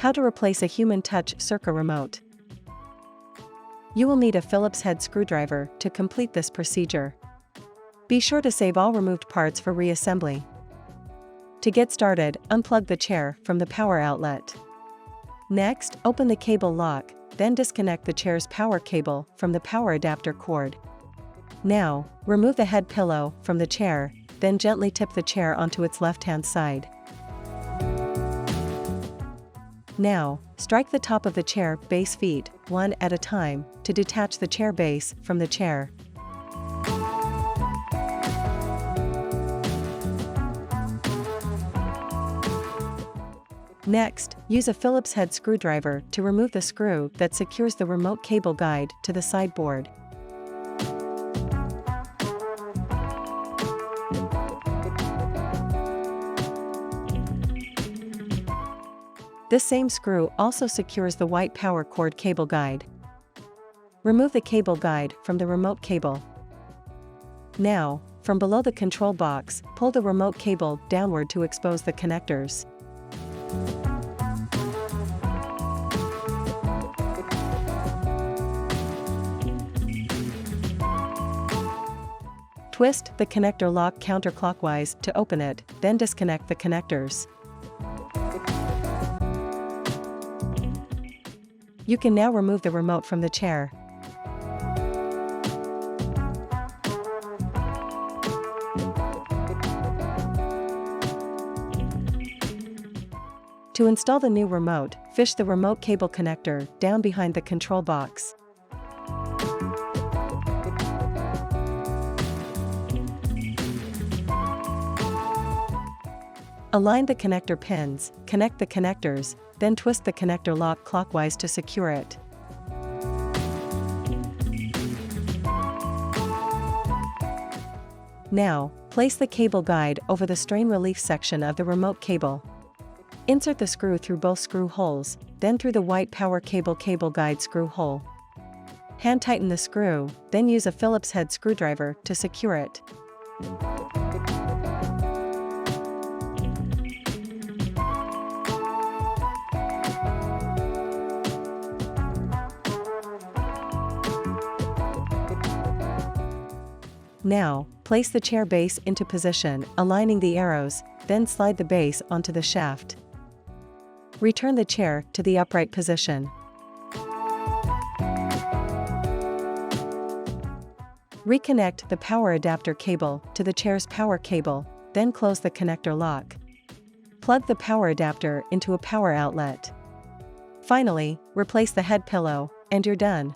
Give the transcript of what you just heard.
How to replace a human touch Circa remote. You will need a Phillips head screwdriver to complete this procedure. Be sure to save all removed parts for reassembly. To get started, unplug the chair from the power outlet. Next, open the cable lock, then disconnect the chair's power cable from the power adapter cord. Now, remove the head pillow from the chair, then gently tip the chair onto its left-hand side. Now, strike the top of the chair base feet, one at a time, to detach the chair base from the chair. Next, use a Phillips head screwdriver to remove the screw that secures the remote cable guide to the sideboard. This same screw also secures the white power cord cable guide. Remove the cable guide from the remote cable. Now, from below the control box, pull the remote cable downward to expose the connectors. Twist the connector lock counterclockwise to open it, then disconnect the connectors. You can now remove the remote from the chair. To install the new remote, fish the remote cable connector down behind the control box. Align the connector pins, connect the connectors, then twist the connector lock clockwise to secure it. Now, place the cable guide over the strain relief section of the remote cable. Insert the screw through both screw holes, then through the white power cable guide screw hole. Hand tighten the screw, then use a Phillips head screwdriver to secure it. Now, place the chair base into position, aligning the arrows, then slide the base onto the shaft. Return the chair to the upright position. Reconnect the power adapter cable to the chair's power cable, then close the connector lock. Plug the power adapter into a power outlet. Finally, replace the head pillow, and you're done.